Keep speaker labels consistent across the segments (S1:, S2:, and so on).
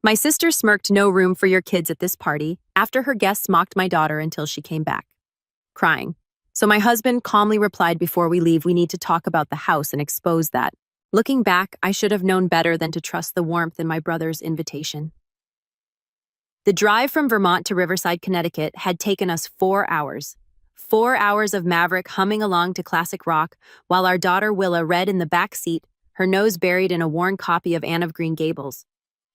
S1: My sister smirked no room for your kids at this party after her guests mocked my daughter until she came back, crying. So my husband calmly replied, before we leave, we need to talk about the house and expose that. Looking back, I should have known better than to trust the warmth in my brother's invitation. The drive from Vermont to Riverside, Connecticut had taken us 4 hours. 4 hours of Maverick humming along to classic rock while our daughter Willa read in the back seat, her nose buried in a worn copy of Anne of Green Gables.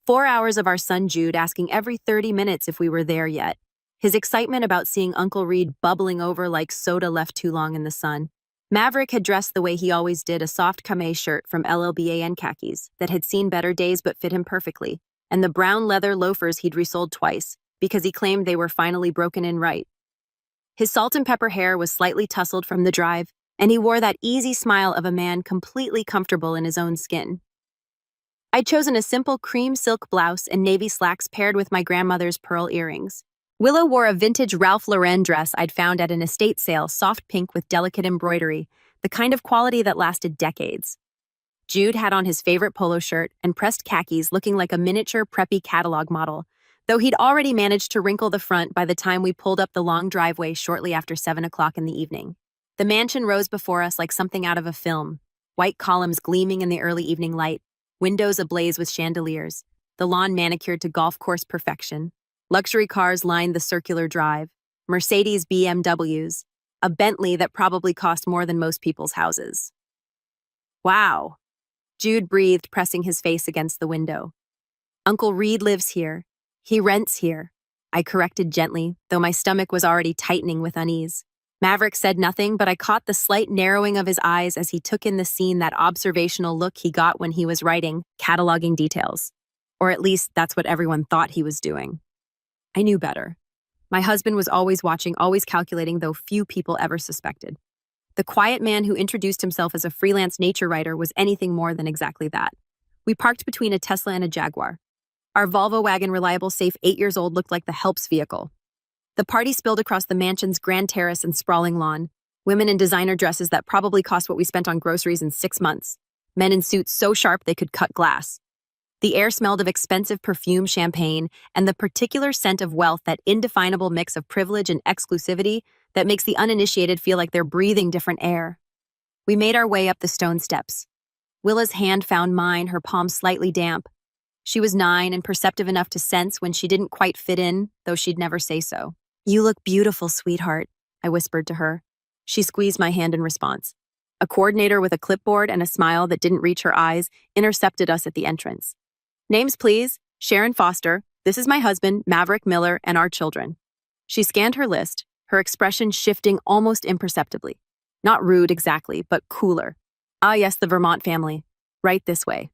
S1: 4 hours of our son Jude asking every 30 minutes if we were there yet. His excitement about seeing Uncle Reed bubbling over like soda left too long in the sun. Maverick had dressed the way he always did, a soft camé shirt from LLBAN khakis that had seen better days but fit him perfectly, and the brown leather loafers he'd resoled twice because he claimed they were finally broken in right. His salt and pepper hair was slightly tousled from the drive, and he wore that easy smile of a man completely comfortable in his own skin. I'd chosen a simple cream silk blouse and navy slacks paired with my grandmother's pearl earrings. Willow wore a vintage Ralph Lauren dress I'd found at an estate sale, soft pink with delicate embroidery, the kind of quality that lasted decades. Jude had on his favorite polo shirt and pressed khakis, looking like a miniature preppy catalog model, though he'd already managed to wrinkle the front by the time we pulled up the long driveway shortly after 7 o'clock in the evening. The mansion rose before us like something out of a film, white columns gleaming in the early evening light, windows ablaze with chandeliers, the lawn manicured to golf course perfection. Luxury cars lined the circular drive, Mercedes BMWs, a Bentley that probably cost more than most people's houses. Wow, Jude breathed, pressing his face against the window. Uncle Reed lives here. He rents here, I corrected gently, though my stomach was already tightening with unease. Maverick said nothing, but I caught the slight narrowing of his eyes as he took in the scene, that observational look he got when he was writing, cataloging details. Or at least that's what everyone thought he was doing. I knew better. My husband was always watching, always calculating, though few people ever suspected. The quiet man who introduced himself as a freelance nature writer was anything more than exactly that. We parked between a Tesla and a Jaguar. Our Volvo wagon, reliable, safe, 8 years old, looked like the help's vehicle. The party spilled across the mansion's grand terrace and sprawling lawn. Women in designer dresses that probably cost what we spent on groceries in 6 months. Men in suits so sharp they could cut glass. The air smelled of expensive perfume, champagne, and the particular scent of wealth, that indefinable mix of privilege and exclusivity that makes the uninitiated feel like they're breathing different air. We made our way up the stone steps. Willa's hand found mine, her palm slightly damp. She was 9 and perceptive enough to sense when she didn't quite fit in, though she'd never say so. "You look beautiful, sweetheart," I whispered to her. She squeezed my hand in response. A coordinator with a clipboard and a smile that didn't reach her eyes intercepted us at the entrance. "Names, please. Sharon Foster. This is my husband, Maverick Miller, and our children." She scanned her list, her expression shifting almost imperceptibly. Not rude exactly, but cooler. "Ah, yes, the Vermont family. Right this way."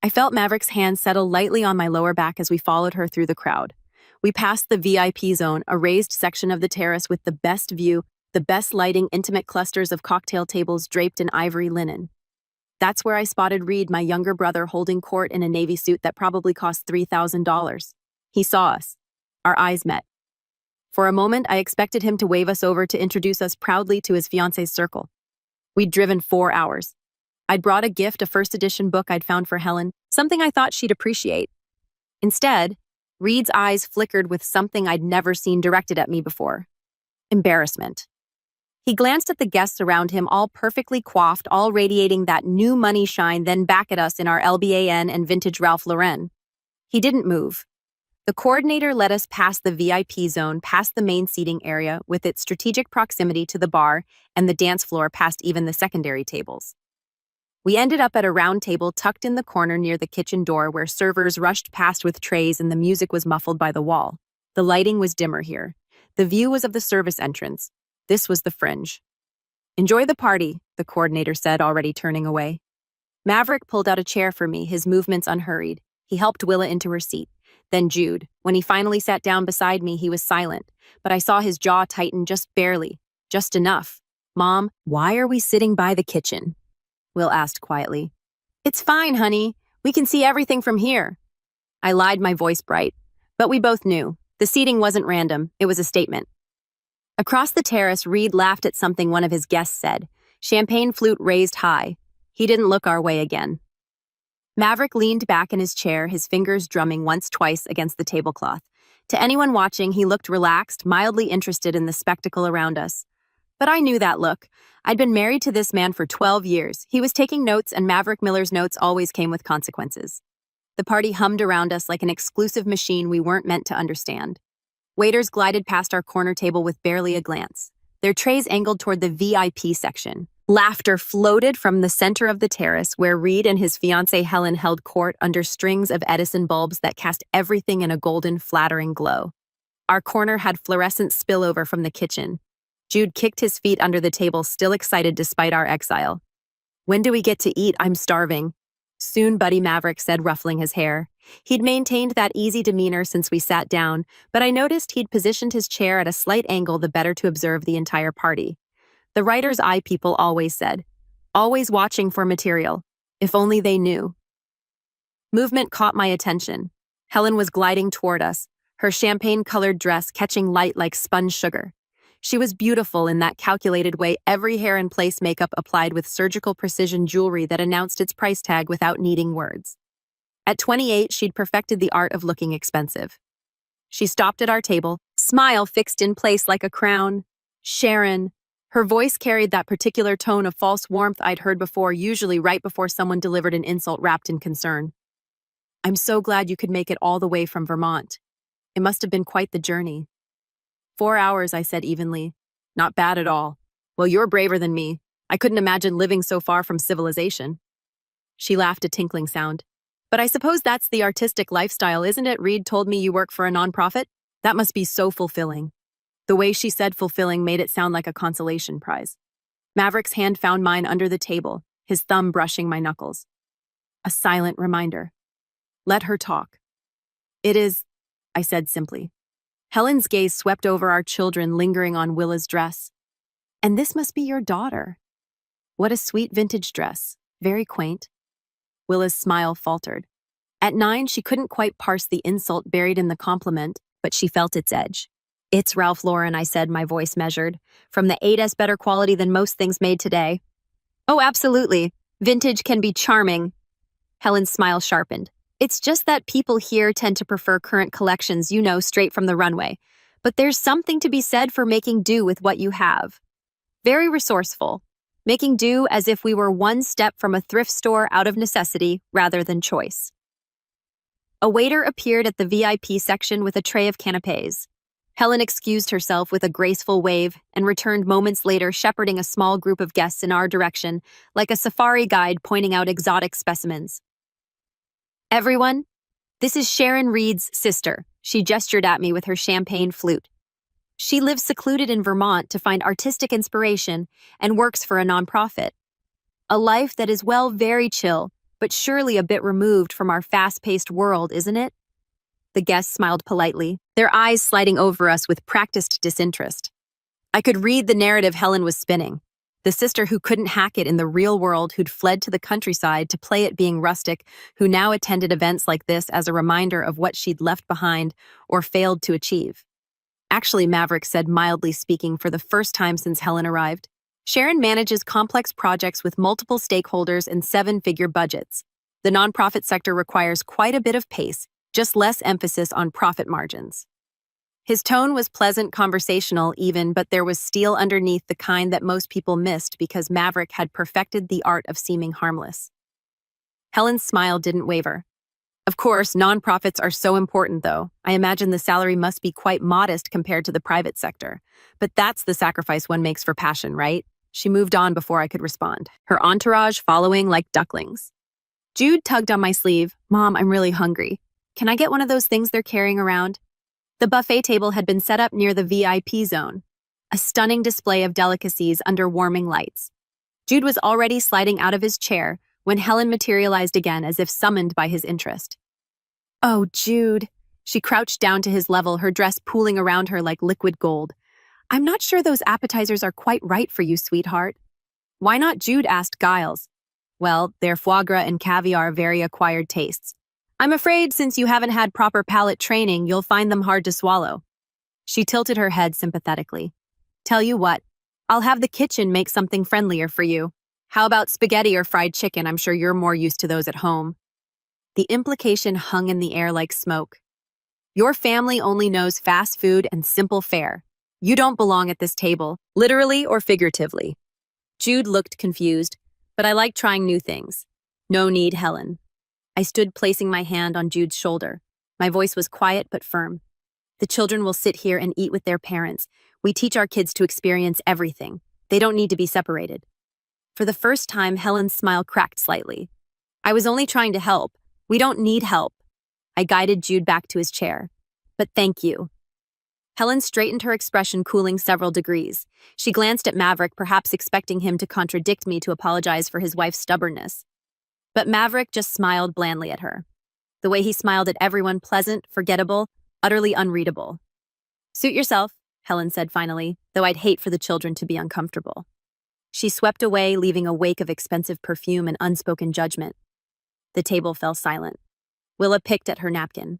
S1: I felt Maverick's hand settle lightly on my lower back as we followed her through the crowd. We passed the VIP zone, a raised section of the terrace with the best view, the best lighting, intimate clusters of cocktail tables draped in ivory linen. That's where I spotted Reed, my younger brother, holding court in a navy suit that probably cost $3,000. He saw us. Our eyes met. For a moment, I expected him to wave us over to introduce us proudly to his fiancée's circle. We'd driven 4 hours. I'd brought a gift, a first edition book I'd found for Helen, something I thought she'd appreciate. Instead, Reed's eyes flickered with something I'd never seen directed at me before. Embarrassment. He glanced at the guests around him, all perfectly coiffed, all radiating that new money shine, then back at us in our LBAN and vintage Ralph Lauren. He didn't move. The coordinator led us past the VIP zone, past the main seating area with its strategic proximity to the bar and the dance floor, past even the secondary tables. We ended up at a round table tucked in the corner near the kitchen door, where servers rushed past with trays and the music was muffled by the wall. The lighting was dimmer here. The view was of the service entrance. This was the fringe. "Enjoy the party," the coordinator said, already turning away. Maverick pulled out a chair for me, his movements unhurried. He helped Willa into her seat. Then Jude. When he finally sat down beside me, he was silent, but I saw his jaw tighten just barely, just enough. "Mom, why are we sitting by the kitchen?" Will asked quietly. "It's fine, honey. We can see everything from here." I lied, my voice bright. But we both knew. The seating wasn't random. It was a statement. Across the terrace, Reed laughed at something one of his guests said. Champagne flute raised high. He didn't look our way again. Maverick leaned back in his chair, his fingers drumming once-twice against the tablecloth. To anyone watching, he looked relaxed, mildly interested in the spectacle around us. But I knew that look. I'd been married to this man for 12 years. He was taking notes, and Maverick Miller's notes always came with consequences. The party hummed around us like an exclusive machine we weren't meant to understand. Waiters glided past our corner table with barely a glance, their trays angled toward the VIP section. Laughter floated from the center of the terrace where Reed and his fiancée Helen held court under strings of Edison bulbs that cast everything in a golden, flattering glow. Our corner had fluorescent spillover from the kitchen. Jude kicked his feet under the table, still excited despite our exile. "When do we get to eat? I'm starving." "Soon," Buddy Maverick said, ruffling his hair. He'd maintained that easy demeanor since we sat down, but I noticed he'd positioned his chair at a slight angle the better to observe the entire party. The writer's eye people always said, always watching for material. If only they knew. Movement caught my attention. Helen was gliding toward us, her champagne-colored dress catching light like spun sugar. She was beautiful in that calculated way, every hair-in-place makeup applied with surgical precision jewelry that announced its price tag without needing words. At 28, she'd perfected the art of looking expensive. She stopped at our table, smile fixed in place like a crown. "Sharon." Her voice carried that particular tone of false warmth I'd heard before, usually right before someone delivered an insult wrapped in concern. "I'm so glad you could make it all the way from Vermont. It must have been quite the journey." 4 hours, I said evenly. "Not bad at all. Well, you're braver than me. I couldn't imagine living so far from civilization." She laughed a tinkling sound. "But I suppose that's the artistic lifestyle, isn't it? Reed told me you work for a nonprofit. That must be so fulfilling." The way she said fulfilling made it sound like a consolation prize. Maverick's hand found mine under the table, his thumb brushing my knuckles. A silent reminder. Let her talk. "It is," I said simply. Helen's gaze swept over our children, lingering on Willa's dress. "And this must be your daughter. What a sweet vintage dress. Very quaint." Willa's smile faltered. At 9, she couldn't quite parse the insult buried in the compliment, but she felt its edge. "It's Ralph Lauren," I said, my voice measured. "From the 8S better quality than most things made today." "Oh, absolutely. Vintage can be charming." Helen's smile sharpened. "It's just that people here tend to prefer current collections, straight from the runway. But there's something to be said for making do with what you have. Very resourceful. Making do as if we were one step from a thrift store out of necessity rather than choice." A waiter appeared at the VIP section with a tray of canapés. Helen excused herself with a graceful wave and returned moments later, shepherding a small group of guests in our direction, like a safari guide pointing out exotic specimens. "Everyone, this is Sharon Reed's sister." She gestured at me with her champagne flute. "She lives secluded in Vermont to find artistic inspiration and works for a nonprofit. A life that is, well, very chill, but surely a bit removed from our fast-paced world, isn't it?" The guests smiled politely, their eyes sliding over us with practiced disinterest. I could read the narrative Helen was spinning. The sister who couldn't hack it in the real world, who'd fled to the countryside to play at being rustic, who now attended events like this as a reminder of what she'd left behind or failed to achieve. "Actually," Maverick said, mildly speaking for the first time since Helen arrived, "Sharon manages complex projects with multiple stakeholders and 7-figure budgets. The nonprofit sector requires quite a bit of pace, just less emphasis on profit margins." His tone was pleasant, conversational even, but there was steel underneath, the kind that most people missed because Maverick had perfected the art of seeming harmless. Helen's smile didn't waver. "Of course, nonprofits are so important, though. I imagine the salary must be quite modest compared to the private sector. But that's the sacrifice one makes for passion, right?" She moved on before I could respond, her entourage following like ducklings. Jude tugged on my sleeve. "Mom, I'm really hungry. Can I get one of those things they're carrying around?" The buffet table had been set up near the VIP zone, a stunning display of delicacies under warming lights. Jude was already sliding out of his chair when Helen materialized again as if summoned by his interest. "Oh, Jude." She crouched down to his level, her dress pooling around her like liquid gold. "I'm not sure those appetizers are quite right for you, sweetheart." "Why not?" Jude asked Giles. "Well, they're foie gras and caviar, very acquired tastes. I'm afraid since you haven't had proper palate training, you'll find them hard to swallow." She tilted her head sympathetically. "Tell you what, I'll have the kitchen make something friendlier for you. How about spaghetti or fried chicken? I'm sure you're more used to those at home." The implication hung in the air like smoke. Your family only knows fast food and simple fare. You don't belong at this table, literally or figuratively. Jude looked confused, but I like trying new things. No need, Helen. I stood placing my hand on Jude's shoulder. My voice was quiet but firm. The children will sit here and eat with their parents. We teach our kids to experience everything. They don't need to be separated. For the first time, Helen's smile cracked slightly. I was only trying to help. We don't need help. I guided Jude back to his chair. But thank you. Helen straightened her expression, cooling several degrees. She glanced at Maverick, perhaps expecting him to contradict me to apologize for his wife's stubbornness. But Maverick just smiled blandly at her. The way he smiled at everyone, pleasant, forgettable, utterly unreadable. Suit yourself, Helen said finally, though I'd hate for the children to be uncomfortable. She swept away, leaving a wake of expensive perfume and unspoken judgment. The table fell silent. Willa picked at her napkin.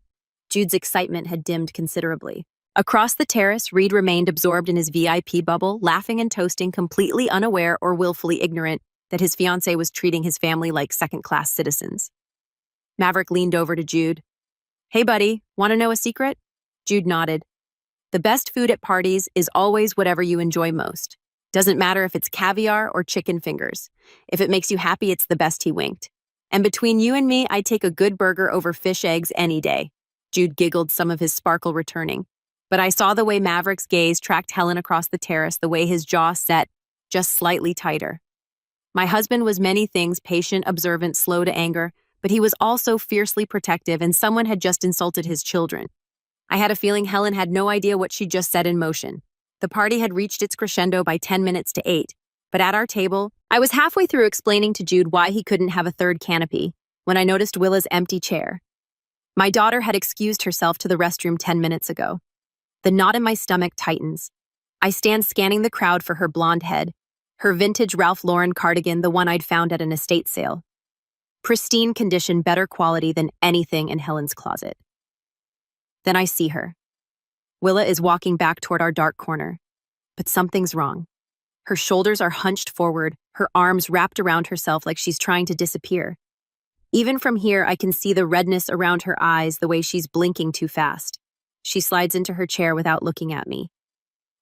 S1: Jude's excitement had dimmed considerably. Across the terrace, Reed remained absorbed in his VIP bubble, laughing and toasting, completely unaware or willfully ignorant that his fiancée was treating his family like second-class citizens. Maverick leaned over to Jude. Hey, buddy, want to know a secret? Jude nodded. The best food at parties is always whatever you enjoy most. Doesn't matter if it's caviar or chicken fingers. If it makes you happy, it's the best, he winked. And between you and me, I'd take a good burger over fish eggs any day. Jude giggled, some of his sparkle returning. But I saw the way Maverick's gaze tracked Helen across the terrace, the way his jaw set, just slightly tighter. My husband was many things, patient, observant, slow to anger, but he was also fiercely protective, and someone had just insulted his children. I had a feeling Helen had no idea what she just set in motion. The party had reached its crescendo by 10 minutes to 8, but at our table, I was halfway through explaining to Jude why he couldn't have a third canopy when I noticed Willa's empty chair. My daughter had excused herself to the restroom 10 minutes ago. The knot in my stomach tightens. I stand scanning the crowd for her blonde head, her vintage Ralph Lauren cardigan, the one I'd found at an estate sale. Pristine condition, better quality than anything in Helen's closet. Then I see her. Willa is walking back toward our dark corner. But something's wrong. Her shoulders are hunched forward, her arms wrapped around herself like she's trying to disappear. Even from here, I can see the redness around her eyes, the way she's blinking too fast. She slides into her chair without looking at me.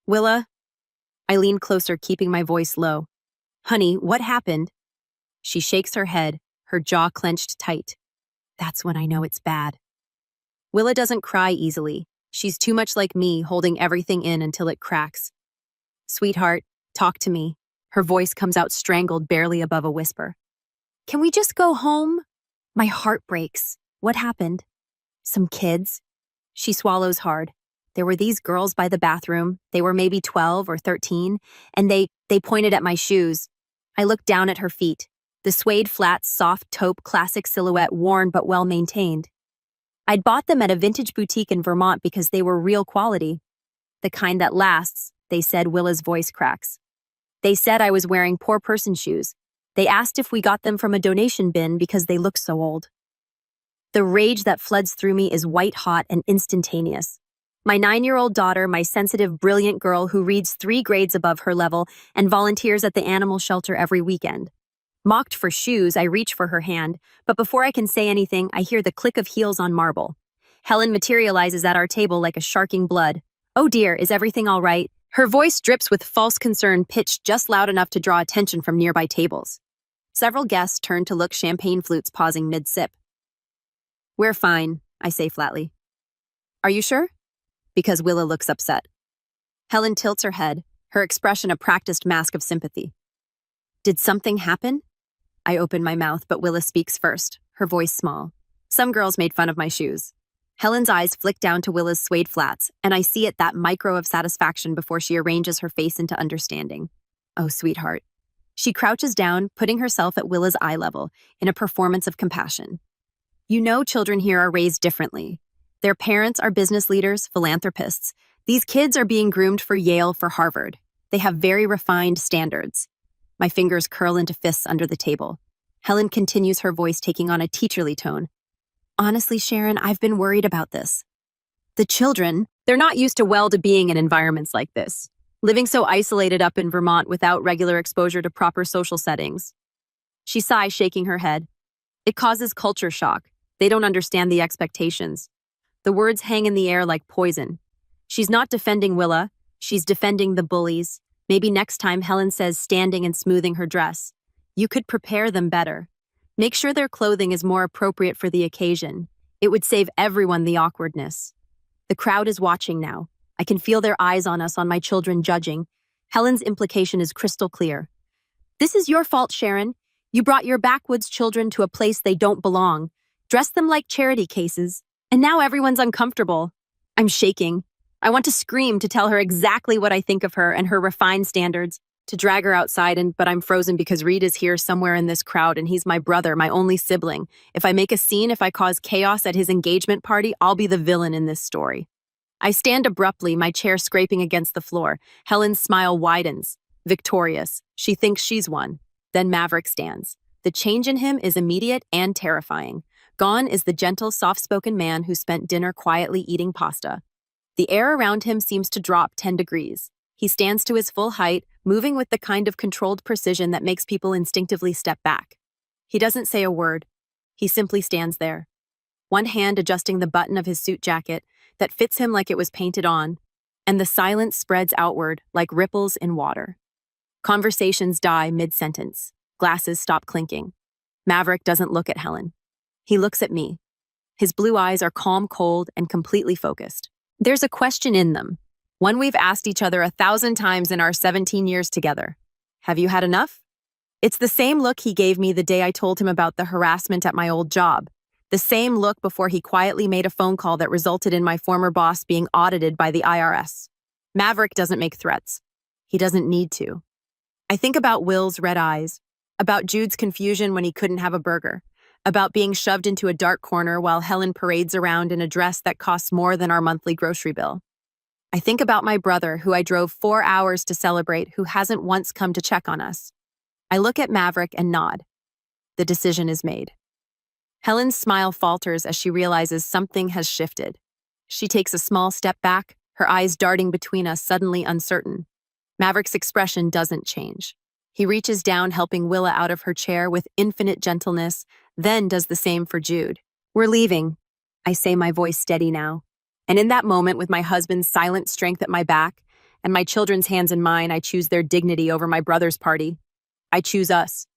S1: Willa? I lean closer, keeping my voice low. Honey, what happened? She shakes her head, her jaw clenched tight. That's when I know it's bad. Willa doesn't cry easily. She's too much like me, holding everything in until it cracks. Sweetheart, talk to me. Her voice comes out strangled, barely above a whisper. Can we just go home? My heart breaks. What happened? Some kids. She swallows hard. There were these girls by the bathroom. They were maybe 12 or 13, and they pointed at my shoes. I looked down at her feet. The suede flats, soft taupe, classic silhouette, worn but well-maintained. I'd bought them at a vintage boutique in Vermont because they were real quality. The kind that lasts, they said. Willa's voice cracks. They said I was wearing poor person shoes. They asked if we got them from a donation bin because they looked so old. The rage that floods through me is white-hot and instantaneous. My 9-year-old daughter, my sensitive, brilliant girl who reads 3 grades above her level and volunteers at the animal shelter every weekend. Mocked for shoes, I reach for her hand, but before I can say anything, I hear the click of heels on marble. Helen materializes at our table like a sharking blood. Oh dear, is everything all right? Her voice drips with false concern, pitched just loud enough to draw attention from nearby tables. Several guests turn to look, champagne flutes pausing mid-sip. We're fine, I say flatly. Are you sure? Because Willa looks upset. Helen tilts her head, her expression a practiced mask of sympathy. Did something happen? I open my mouth, but Willa speaks first, her voice small. Some girls made fun of my shoes. Helen's eyes flick down to Willa's suede flats, and I see it that micro of satisfaction before she arranges her face into understanding. Oh, sweetheart. She crouches down, putting herself at Willa's eye level, in a performance of compassion. You know children here are raised differently. Their parents are business leaders, philanthropists. These kids are being groomed for Yale, for Harvard. They have very refined standards. My fingers curl into fists under the table. Helen continues, her voice taking on a teacherly tone. Honestly, Sharon, I've been worried about this. The children, they're not used to being in environments like this, living so isolated up in Vermont without regular exposure to proper social settings. She sighs, shaking her head. It causes culture shock. They don't understand the expectations. The words hang in the air like poison. She's not defending Willa, she's defending the bullies. Maybe next time Helen says standing and smoothing her dress. You could prepare them better. Make sure their clothing is more appropriate for the occasion. It would save everyone the awkwardness. The crowd is watching now. I can feel their eyes on us, on my children judging. Helen's implication is crystal clear. This is your fault, Sharon. You brought your backwoods children to a place they don't belong, dressed them like charity cases, and now everyone's uncomfortable. I'm shaking. I want to scream to tell her exactly what I think of her and her refined standards, to drag her outside, but I'm frozen because Reed is here somewhere in this crowd and he's my brother, my only sibling. If I make a scene, if I cause chaos at his engagement party, I'll be the villain in this story. I stand abruptly, my chair scraping against the floor. Helen's smile widens. Victorious. She thinks she's won. Then Maverick stands. The change in him is immediate and terrifying. Gone is the gentle, soft-spoken man who spent dinner quietly eating pasta. The air around him seems to drop 10 degrees. He stands to his full height, moving with the kind of controlled precision that makes people instinctively step back. He doesn't say a word. He simply stands there. One hand adjusting the button of his suit jacket that fits him like it was painted on, and the silence spreads outward like ripples in water. Conversations die mid-sentence. Glasses stop clinking. Maverick doesn't look at Helen. He looks at me. His blue eyes are calm, cold, and completely focused. There's a question in them, one we've asked each other 1,000 times in our 17 years together. Have you had enough? It's the same look he gave me the day I told him about the harassment at my old job. The same look before he quietly made a phone call that resulted in my former boss being audited by the IRS. Maverick doesn't make threats. He doesn't need to. I think about Will's red eyes, about Jude's confusion when he couldn't have a burger, about being shoved into a dark corner while Helen parades around in a dress that costs more than our monthly grocery bill. I think about my brother, who I drove 4 hours to celebrate, who hasn't once come to check on us. I look at Maverick and nod. The decision is made. Helen's smile falters as she realizes something has shifted. She takes a small step back, her eyes darting between us, suddenly uncertain. Maverick's expression doesn't change. He reaches down, helping Willa out of her chair with infinite gentleness, then does the same for Jude. We're leaving, I say, my voice steady now. And in that moment, with my husband's silent strength at my back and my children's hands in mine, I choose their dignity over my brother's party. I choose us.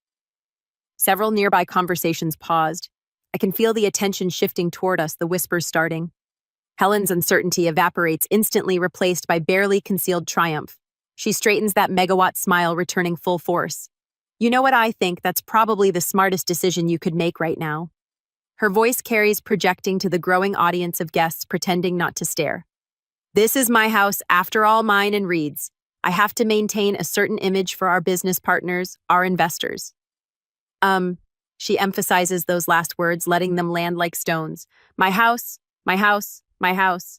S1: Several nearby conversations paused. I can feel the attention shifting toward us, the whispers starting. Helen's uncertainty evaporates, instantly replaced by barely concealed triumph. She straightens that megawatt smile, returning full force. You know what I think? That's probably the smartest decision you could make right now. Her voice carries, projecting to the growing audience of guests pretending not to stare. This is my house, after all, mine and Reed's. I have to maintain a certain image for our business partners, our investors. She emphasizes those last words, letting them land like stones. My house, my house, my house.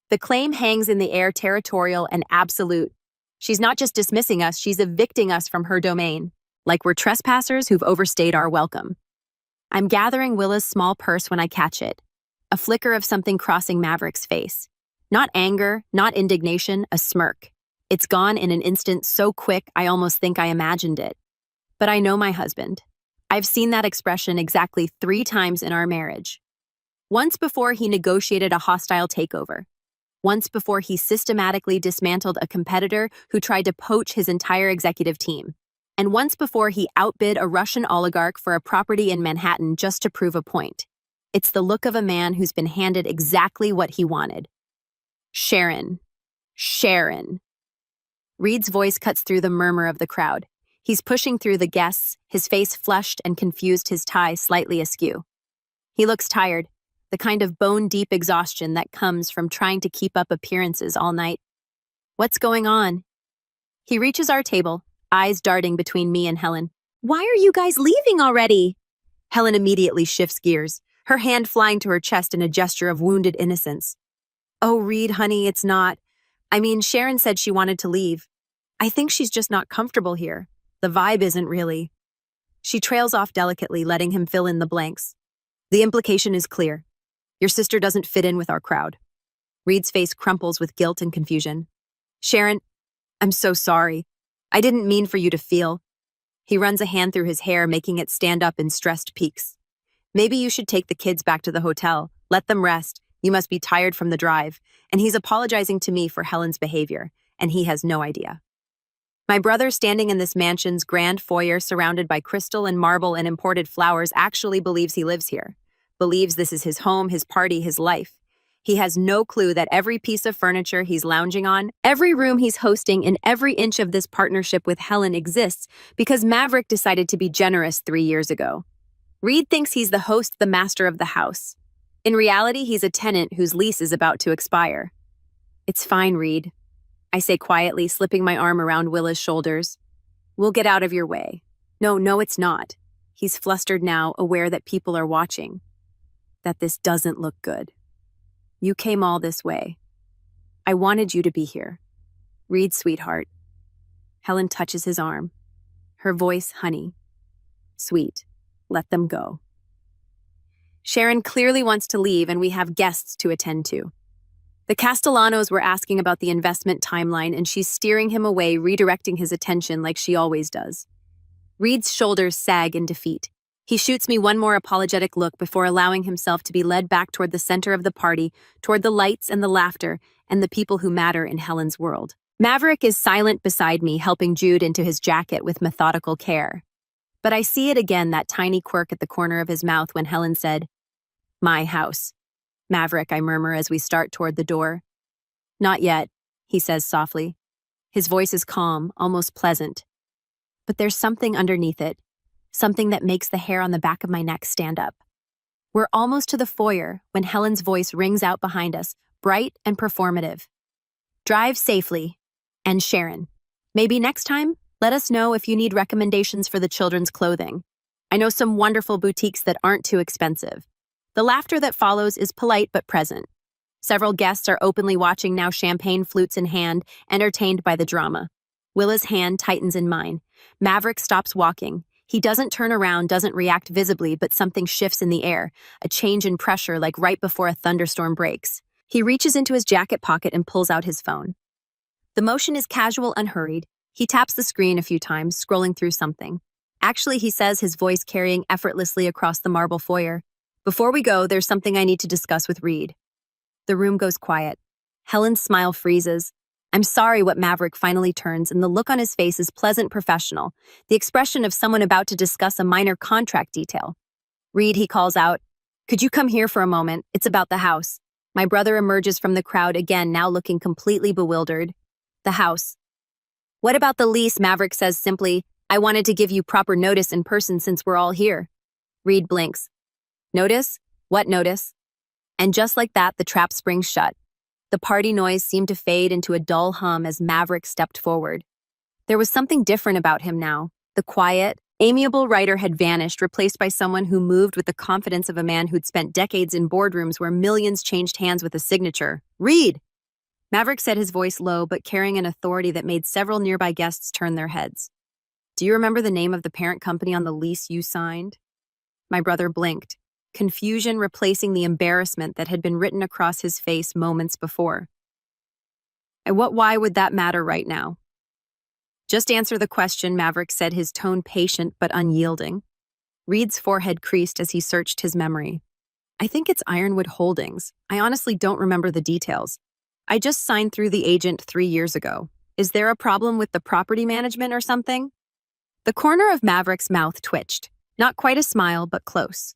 S1: The claim hangs in the air, territorial and absolute. She's not just dismissing us, she's evicting us from her domain, like we're trespassers who've overstayed our welcome. I'm gathering Willa's small purse when I catch it. A flicker of something crossing Maverick's face. Not anger, not indignation, a smirk. It's gone in an instant, so quick I almost think I imagined it. But I know my husband. I've seen that expression exactly 3 times in our marriage. Once before he negotiated a hostile takeover. Once before he systematically dismantled a competitor who tried to poach his entire executive team. And once before he outbid a Russian oligarch for a property in Manhattan just to prove a point. It's the look of a man who's been handed exactly what he wanted. Sharon. Sharon. Reed's voice cuts through the murmur of the crowd. He's pushing through the guests, his face flushed and confused, his tie slightly askew. He looks tired, the kind of bone-deep exhaustion that comes from trying to keep up appearances all night. What's going on? He reaches our table, eyes darting between me and Helen. Why are you guys leaving already? Helen immediately shifts gears, her hand flying to her chest in a gesture of wounded innocence. Oh, Reed, honey, it's not. Sharon said she wanted to leave. I think she's just not comfortable here. The vibe isn't really. She trails off delicately, letting him fill in the blanks. The implication is clear. Your sister doesn't fit in with our crowd. Reed's face crumples with guilt and confusion. Sharon, I'm so sorry. I didn't mean for you to feel. He runs a hand through his hair, making it stand up in stressed peaks. Maybe you should take the kids back to the hotel. Let them rest. You must be tired from the drive. And he's apologizing to me for Helen's behavior, and he has no idea. My brother, standing in this mansion's grand foyer surrounded by crystal and marble and imported flowers, actually believes he lives here. Believes this is his home, his party, his life. He has no clue that every piece of furniture he's lounging on, every room he's hosting, and every inch of this partnership with Helen exists because Maverick decided to be generous 3 years ago. Reed thinks he's the host, the master of the house. In reality, he's a tenant whose lease is about to expire. It's fine, Reed, I say quietly, slipping my arm around Willa's shoulders. We'll get out of your way. No, it's not. He's flustered now, aware that people are watching. That this doesn't look good. You came all this way. I wanted you to be here. Reed, sweetheart. Helen touches his arm. Her voice, honey. Sweet. Let them go. Sharon clearly wants to leave, and we have guests to attend to. The Castellanos were asking about the investment timeline, and she's steering him away, redirecting his attention like she always does. Reed's shoulders sag in defeat. He shoots me one more apologetic look before allowing himself to be led back toward the center of the party, toward the lights and the laughter, and the people who matter in Helen's world. Maverick is silent beside me, helping Jude into his jacket with methodical care. But I see it again, that tiny quirk at the corner of his mouth when Helen said, "My house." "Maverick," I murmur as we start toward the door. "Not yet," he says softly. His voice is calm, almost pleasant. But there's something underneath it, something that makes the hair on the back of my neck stand up. We're almost to the foyer when Helen's voice rings out behind us, bright and performative. "Drive safely. And Sharon, maybe next time, let us know if you need recommendations for the children's clothing. I know some wonderful boutiques that aren't too expensive." The laughter that follows is polite but present. Several guests are openly watching now, champagne flutes in hand, entertained by the drama. Willa's hand tightens in mine. Maverick stops walking. He doesn't turn around, doesn't react visibly, but something shifts in the air, a change in pressure like right before a thunderstorm breaks. He reaches into his jacket pocket and pulls out his phone. The motion is casual, unhurried. He taps the screen a few times, scrolling through something. Actually, he says, his voice carrying effortlessly across the marble foyer. "Before we go, there's something I need to discuss with Reed." The room goes quiet. Helen's smile freezes. "I'm sorry," what Maverick finally turns, and the look on his face is pleasant, professional, the expression of someone about to discuss a minor contract detail. "Reed," he calls out, "could you come here for a moment? It's about the house." My brother emerges from the crowd again, now looking completely bewildered. "The house." "What about the lease?" Maverick says simply. "I wanted to give you proper notice in person since we're all here." Reed blinks. "Notice? What notice?" And just like that, the trap springs shut. The party noise seemed to fade into a dull hum as Maverick stepped forward. There was something different about him now. The quiet, amiable writer had vanished, replaced by someone who moved with the confidence of a man who'd spent decades in boardrooms where millions changed hands with a signature. "Reed!" Maverick said, his voice low but carrying an authority that made several nearby guests turn their heads. "Do you remember the name of the parent company on the lease you signed?" My brother blinked, confusion replacing the embarrassment that had been written across his face moments before. Why would that matter right now?" "Just answer the question," Maverick said, his tone patient but unyielding. Reed's forehead creased as he searched his memory. "I think it's Ironwood Holdings. I honestly don't remember the details. I just signed through the agent 3 years ago. Is there a problem with the property management or something?" The corner of Maverick's mouth twitched. Not quite a smile, but close.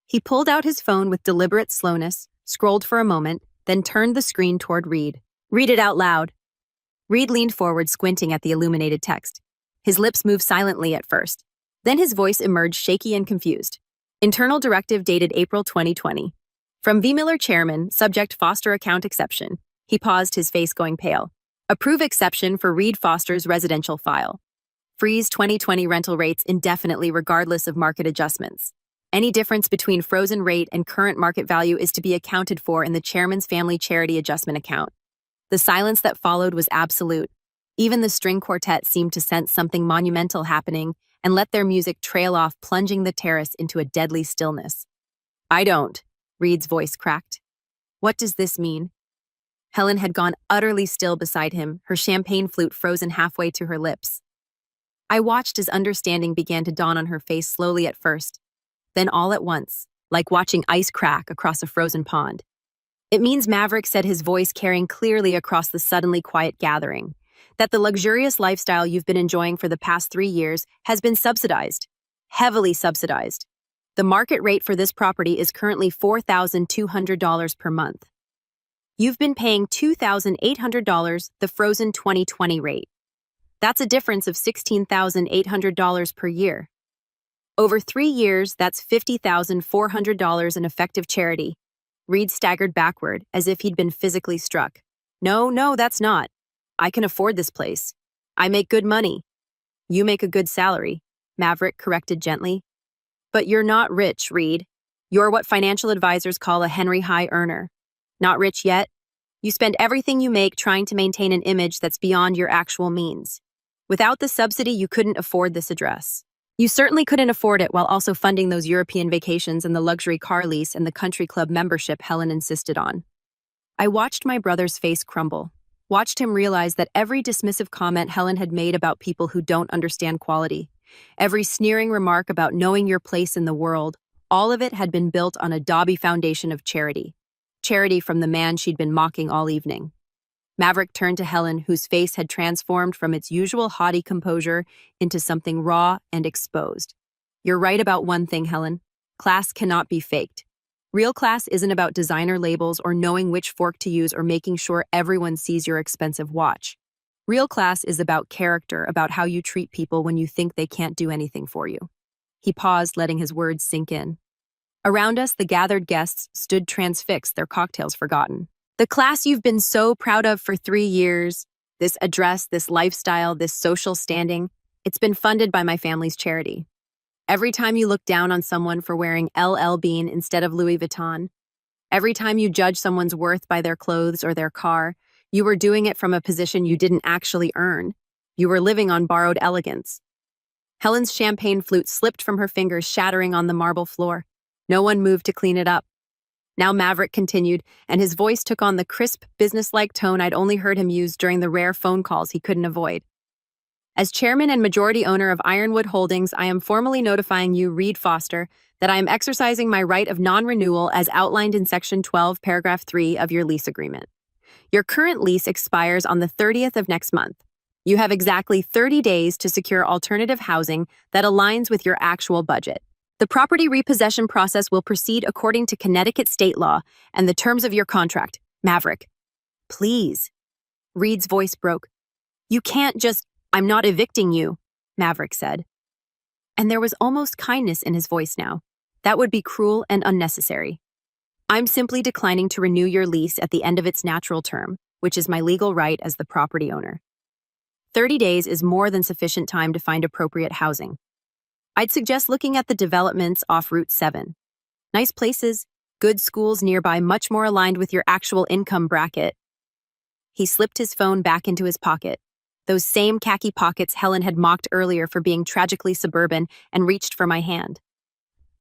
S1: He pulled out his phone with deliberate slowness, scrolled for a moment, then turned the screen toward Reed. "Read it out loud." Reed leaned forward, squinting at the illuminated text. His lips moved silently at first. Then his voice emerged shaky and confused. "Internal directive dated April 2020. From V. Miller Chairman, subject Foster account exception." He paused, his face going pale. "Approve exception for Reed Foster's residential file. Freeze 2020 rental rates indefinitely regardless of market adjustments. Any difference between frozen rate and current market value is to be accounted for in the chairman's family charity adjustment account." The silence that followed was absolute. Even the string quartet seemed to sense something monumental happening and let their music trail off, plunging the terrace into a deadly stillness. "I don't," Reed's voice cracked. "What does this mean?" Helen had gone utterly still beside him, her champagne flute frozen halfway to her lips. I watched as understanding began to dawn on her face slowly at first. then all at once, like watching ice crack across a frozen pond. It means Maverick said, his voice carrying clearly across the suddenly quiet gathering, that the luxurious lifestyle you've been enjoying for the past 3 years has been subsidized, heavily subsidized. The market rate for this property is currently $4,200 per month. You've been paying $2,800, the frozen 2020 rate. That's a difference of $16,800 per year. Over 3 years, that's $50,400 in effective charity. Reed staggered backward, as if he'd been physically struck. No, that's not. I can afford this place. I make good money. You make a good salary, Maverick corrected gently. But you're not rich, Reed. You're what financial advisors call a Henry High earner. Not rich yet. You spend everything you make trying to maintain an image that's beyond your actual means. Without the subsidy, you couldn't afford this address. You certainly couldn't afford it while also funding those European vacations and the luxury car lease and the country club membership Helen insisted on. I watched my brother's face crumble, watched him realize that every dismissive comment Helen had made about people who don't understand quality, every sneering remark about knowing your place in the world, all of it had been built on a dauby foundation of charity. Charity from the man she'd been mocking all evening. Maverick turned to Helen, whose face had transformed from its usual haughty composure into something raw and exposed. You're right about one thing, Helen. Class cannot be faked. Real class isn't about designer labels or knowing which fork to use or making sure everyone sees your expensive watch. Real class is about character, about how you treat people when you think they can't do anything for you. He paused, letting his words sink in. Around us, the gathered guests stood transfixed, their cocktails forgotten. The class you've been so proud of for 3 years, this address, this lifestyle, this social standing, it's been funded by my family's charity. Every time you look down on someone for wearing LL Bean instead of Louis Vuitton, every time you judge someone's worth by their clothes or their car, you were doing it from a position you didn't actually earn. You were living on borrowed elegance. Helen's champagne flute slipped from her fingers, shattering on the marble floor. No one moved to clean it up. Now Maverick continued, and his voice took on the crisp, businesslike tone I'd only heard him use during the rare phone calls he couldn't avoid. As chairman and majority owner of Ironwood Holdings, I am formally notifying you, Reed Foster, that I am exercising my right of non-renewal as outlined in Section 12, Paragraph 3 of your lease agreement. Your current lease expires on the 30th of next month. You have exactly 30 days to secure alternative housing that aligns with your actual budget. The property repossession process will proceed according to Connecticut state law and the terms of your contract. Maverick. Please. Reed's voice broke. You can't just... I'm not evicting you, Maverick said. And there was almost kindness in his voice now. That would be cruel and unnecessary. I'm simply declining to renew your lease at the end of its natural term, which is my legal right as the property owner. 30 days is more than sufficient time to find appropriate housing. I'd suggest looking at the developments off Route 7. Nice places, good schools nearby, much more aligned with your actual income bracket. He slipped his phone back into his pocket, those same khaki pockets Helen had mocked earlier for being tragically suburban, and reached for my hand.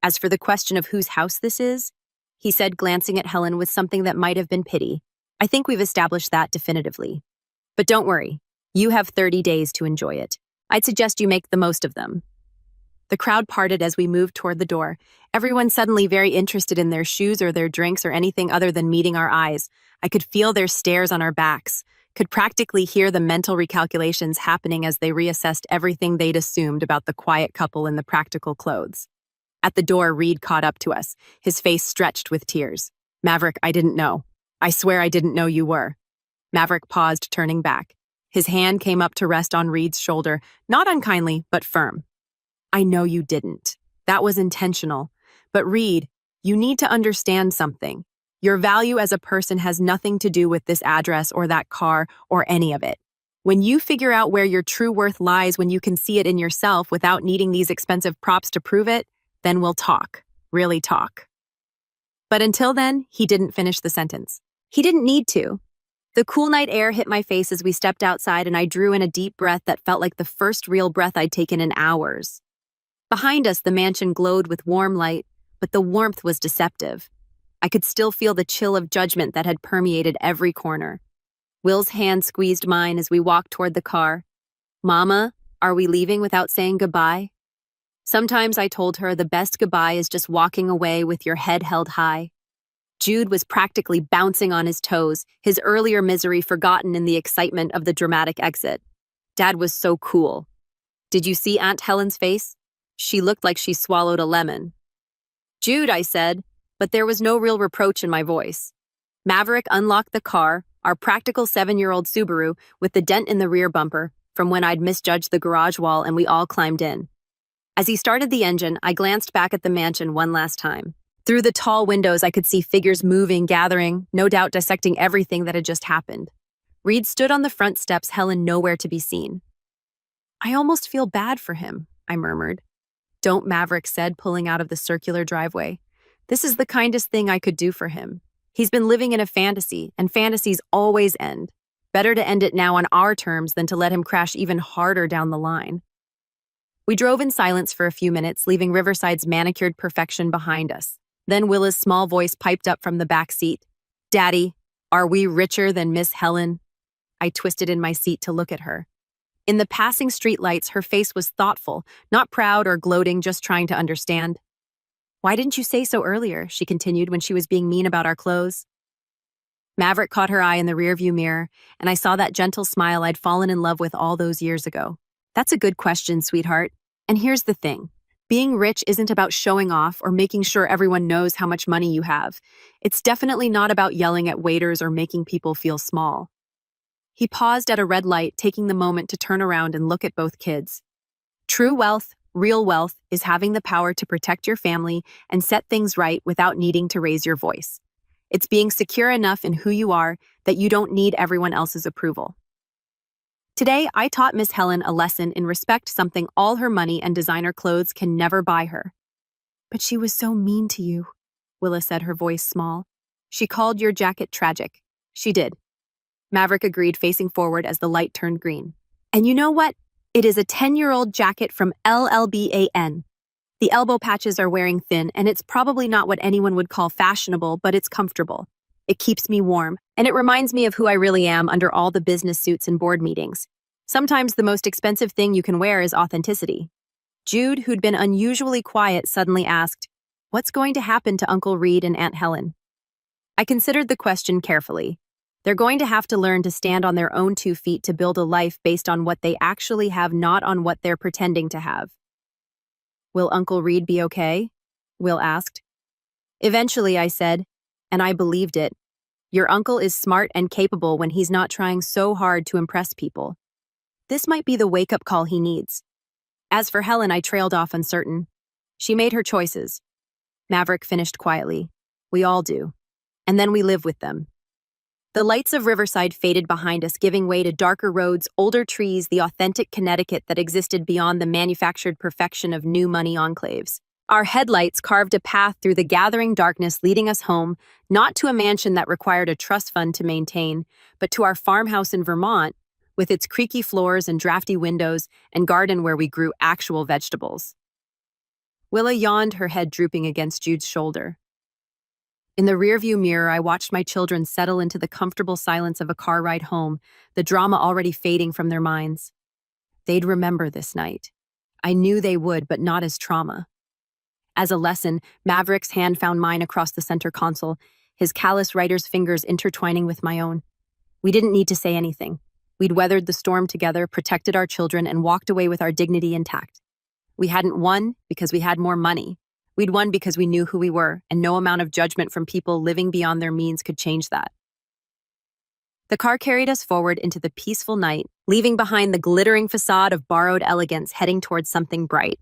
S1: As for the question of whose house this is, he said, glancing at Helen with something that might have been pity, I think we've established that definitively. But don't worry, you have 30 days to enjoy it. I'd suggest you make the most of them. The crowd parted as we moved toward the door, everyone suddenly very interested in their shoes or their drinks or anything other than meeting our eyes. I could feel their stares on our backs, could practically hear the mental recalculations happening as they reassessed everything they'd assumed about the quiet couple in the practical clothes. At the door, Reed caught up to us, his face stretched with tears. Maverick, I didn't know. I swear I didn't know you were. Maverick paused, turning back. His hand came up to rest on Reed's shoulder, not unkindly, but firm. I know you didn't. That was intentional. But Reed, you need to understand something. Your value as a person has nothing to do with this address or that car or any of it. When you figure out where your true worth lies, when you can see it in yourself without needing these expensive props to prove it, then we'll talk. Really talk. But until then, he didn't finish the sentence. He didn't need to. The cool night air hit my face as we stepped outside, and I drew in a deep breath that felt like the first real breath I'd taken in hours. Behind us, the mansion glowed with warm light, but the warmth was deceptive. I could still feel the chill of judgment that had permeated every corner. Will's hand squeezed mine as we walked toward the car. Mama, are we leaving without saying goodbye? Sometimes I told her the best goodbye is just walking away with your head held high. Jude was practically bouncing on his toes, his earlier misery forgotten in the excitement of the dramatic exit. Dad was so cool. Did you see Aunt Helen's face? She looked like she swallowed a lemon. Jude, I said, but there was no real reproach in my voice. Maverick unlocked the car, our practical 7-year-old Subaru, with the dent in the rear bumper, from when I'd misjudged the garage wall and we all climbed in. As he started the engine, I glanced back at the mansion one last time. Through the tall windows, I could see figures moving, gathering, no doubt dissecting everything that had just happened. Reed stood on the front steps, Helen nowhere to be seen. I almost feel bad for him, I murmured. Don't, Maverick said, pulling out of the circular driveway. This is the kindest thing I could do for him. He's been living in a fantasy, and fantasies always end. Better to end it now on our terms than to let him crash even harder down the line. We drove in silence for a few minutes, leaving Riverside's manicured perfection behind us. Then Willa's small voice piped up from the back seat. Daddy, are we richer than Miss Helen? I twisted in my seat to look at her. In the passing streetlights, her face was thoughtful, not proud or gloating, just trying to understand. Why didn't you say so earlier? She continued when she was being mean about our clothes. Maverick caught her eye in the rearview mirror, and I saw that gentle smile I'd fallen in love with all those years ago. That's a good question, sweetheart. And here's the thing. Being rich isn't about showing off or making sure everyone knows how much money you have. It's definitely not about yelling at waiters or making people feel small. He paused at a red light, taking the moment to turn around and look at both kids. True wealth, real wealth, is having the power to protect your family and set things right without needing to raise your voice. It's being secure enough in who you are that you don't need everyone else's approval. Today, I taught Miss Helen a lesson in respect, something all her money and designer clothes can never buy her. But she was so mean to you, Willa said, her voice small. She called your jacket tragic. She did. Maverick agreed, facing forward as the light turned green. And you know what? It is a 10-year-old jacket from LLBAN. The elbow patches are wearing thin, and it's probably not what anyone would call fashionable, but it's comfortable. It keeps me warm, and it reminds me of who I really am under all the business suits and board meetings. Sometimes the most expensive thing you can wear is authenticity. Jude, who'd been unusually quiet, suddenly asked, "What's going to happen to Uncle Reed and Aunt Helen?" I considered the question carefully. They're going to have to learn to stand on their own 2 feet to build a life based on what they actually have, not on what they're pretending to have. Will Uncle Reed be okay? Will asked. Eventually, I said, and I believed it. Your uncle is smart and capable when he's not trying so hard to impress people. This might be the wake-up call he needs. As for Helen, I trailed off uncertain. She made her choices. Maverick finished quietly. We all do. And then we live with them. The lights of Riverside faded behind us, giving way to darker roads, older trees, the authentic Connecticut that existed beyond the manufactured perfection of new money enclaves. Our headlights carved a path through the gathering darkness, leading us home, not to a mansion that required a trust fund to maintain, but to our farmhouse in Vermont, with its creaky floors and drafty windows and garden where we grew actual vegetables. Willa yawned, her head drooping against Jude's shoulder. In the rearview mirror, I watched my children settle into the comfortable silence of a car ride home, the drama already fading from their minds. They'd remember this night. I knew they would, but not as trauma. As a lesson, Maverick's hand found mine across the center console, his callous writer's fingers intertwining with my own. We didn't need to say anything. We'd weathered the storm together, protected our children, and walked away with our dignity intact. We hadn't won because we had more money. We'd won because we knew who we were, and no amount of judgment from people living beyond their means could change that. The car carried us forward into the peaceful night, leaving behind the glittering facade of borrowed elegance, heading towards something bright.